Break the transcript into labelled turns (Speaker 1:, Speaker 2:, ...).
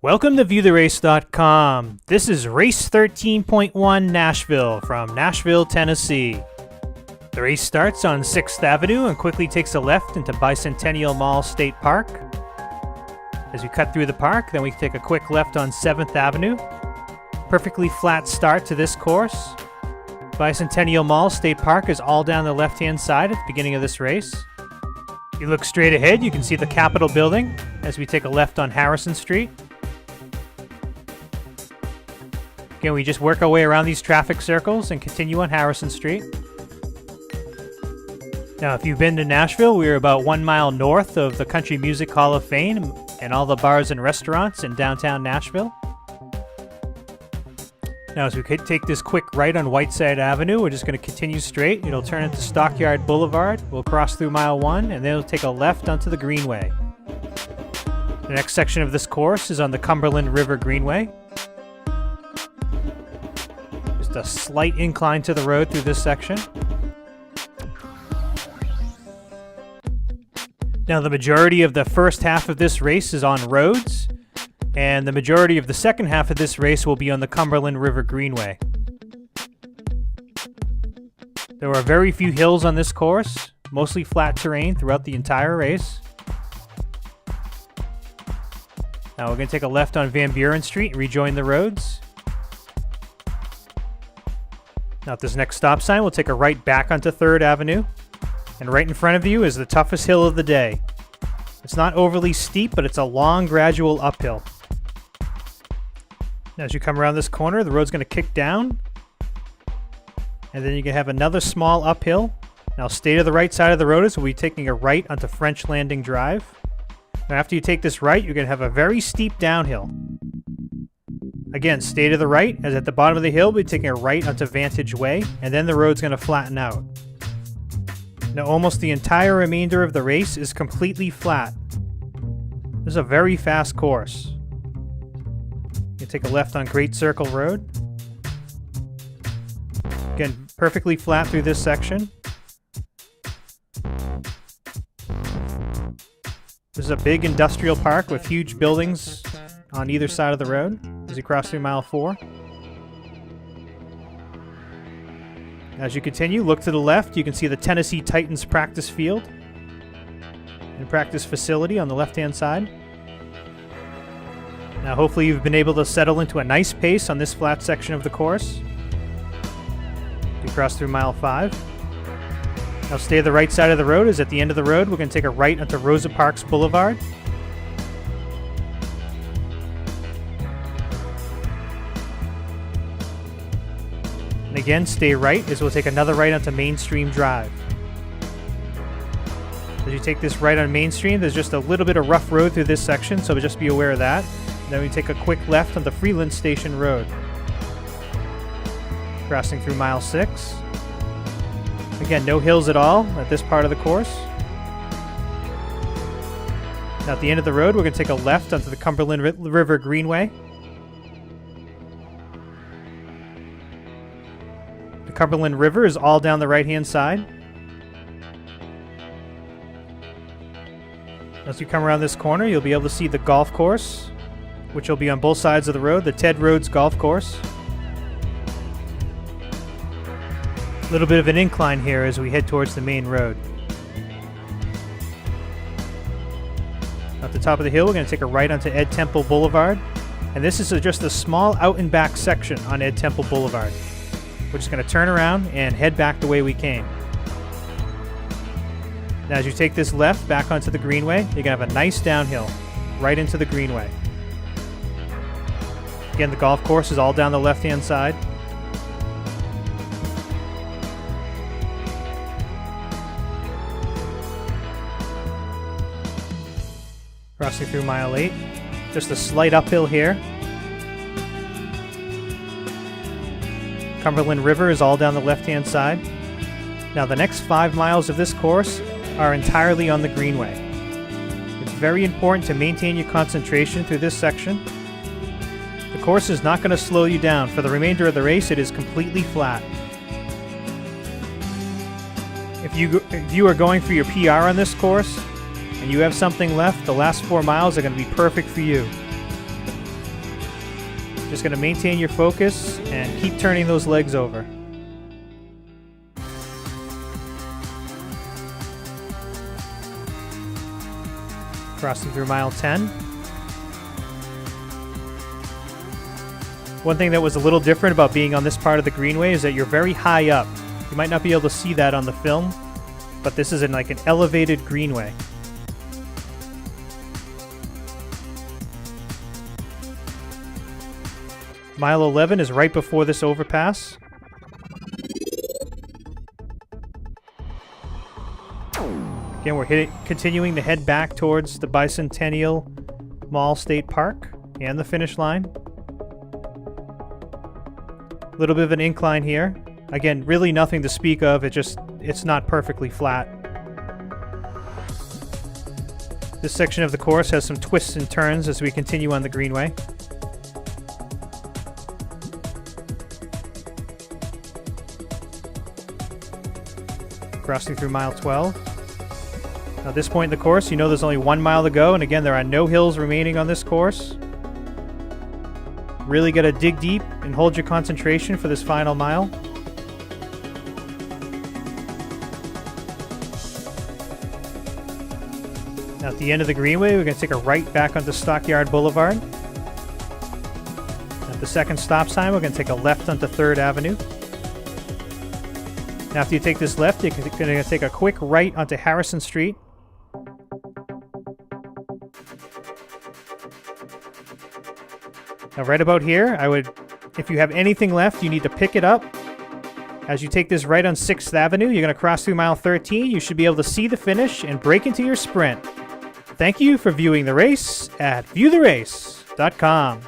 Speaker 1: Welcome to ViewTheRace.com. This is Race 13.1 Nashville from Nashville, Tennessee. The race starts on 6th Avenue and quickly takes a left into Bicentennial Mall State Park. As we cut through the park, then we take a quick left on 7th Avenue. Perfectly flat start to this course. Bicentennial Mall State Park is all down the left-hand side at the beginning of this race. If you look straight ahead, you can see the Capitol building as we take a left on Harrison Street. Again, we just work our way around these traffic circles and continue on Harrison Street. Now, if you've been to Nashville, we're about 1 mile north of the Country Music Hall of Fame and all the bars and restaurants in downtown Nashville. Now, as we could take this quick right on Whiteside Avenue, we're just going to continue straight. It'll turn into Stockyard Boulevard. We'll cross through mile 1, and then we'll take a left onto the Greenway. The next section of this course is on the Cumberland River Greenway. Just a slight incline to the road through this section. Now, the majority of the first half of this race is on roads, and the majority of the second half of this race will be on the Cumberland River Greenway. There are very few hills on this course, mostly flat terrain throughout the entire race. Now we're going to take a left on Van Buren Street and rejoin the roads. Now at this next stop sign, we'll take a right back onto 3rd Avenue. And right in front of you is the toughest hill of the day. It's not overly steep, but it's a long, gradual uphill. Now, as you come around this corner, the road's going to kick down. And then you can have another small uphill. Now, stay to the right side of the road as we'll be taking a right onto French Landing Drive. Now, after you take this right, you're going to have a very steep downhill. Again, stay to the right, as at the bottom of the hill, we'll be taking a right onto Vantage Way, and then the road's going to flatten out. Now, almost the entire remainder of the race is completely flat. This is a very fast course. You take a left on Great Circle Road. Again, perfectly flat through this section. This is a big industrial park with huge buildings on either side of the road as you cross through mile 4. As you continue, look to the left, you can see the Tennessee Titans practice field and practice facility on the left-hand side. Now, hopefully you've been able to settle into a nice pace on this flat section of the course. You cross through mile 5. Now, stay to the right side of the road, as at the end of the road, we're going to take a right onto Rosa Parks Boulevard. And again, stay right as we'll take another right onto Mainstream Drive. As you take this right on Mainstream, there's just a little bit of rough road through this section, so just be aware of that. And then we take a quick left onto Freeland Station Road. Crossing through mile 6. Again, no hills at all at this part of the course. Now at the end of the road, we're going to take a left onto the Cumberland River Greenway. Cumberland River is all down the right-hand side. As you come around this corner, you'll be able to see the golf course, which will be on both sides of the road, the Ted Rhodes Golf Course. A little bit of an incline here as we head towards the main road. At the top of the hill, we're going to take a right onto Ed Temple Boulevard. And this is just a small out and back section on Ed Temple Boulevard. We're just going to turn around and head back the way we came. Now, as you take this left back onto the Greenway, you're going to have a nice downhill right into the Greenway. Again, the golf course is all down the left-hand side. Crossing through mile 8. Just a slight uphill here. Cumberland River is all down the left-hand side. Now, the next 5 miles of this course are entirely on the Greenway. It's very important to maintain your concentration through this section. The course is not going to slow you down. For the remainder of the race, it is completely flat. If you are going for your PR on this course, and you have something left, the last 4 miles are going to be perfect for you. Just going to maintain your focus and keep turning those legs over. Crossing through mile 10. One thing that was a little different about being on this part of the Greenway is that you're very high up. You might not be able to see that on the film, but this is in like an elevated Greenway. Mile 11 is right before this overpass. Again, we're continuing to head back towards the Bicentennial Mall State Park and the finish line. A little bit of an incline here. Again, really nothing to speak of. It's not perfectly flat. This section of the course has some twists and turns as we continue on the Greenway. Crossing through mile 12. Now, at this point in the course, you know there's only 1 mile to go, and again, there are no hills remaining on this course. Really got to dig deep and hold your concentration for this final mile. Now, at the end of the Greenway, we're going to take a right back onto Stockyard Boulevard. At the second stop sign, we're going to take a left onto 3rd Avenue. After you take this left, you're going to take a quick right onto Harrison Street. Now, right about here, if you have anything left, you need to pick it up. As you take this right on 6th Avenue, you're going to cross through mile 13. You should be able to see the finish and break into your sprint. Thank you for viewing the race at viewtherace.com.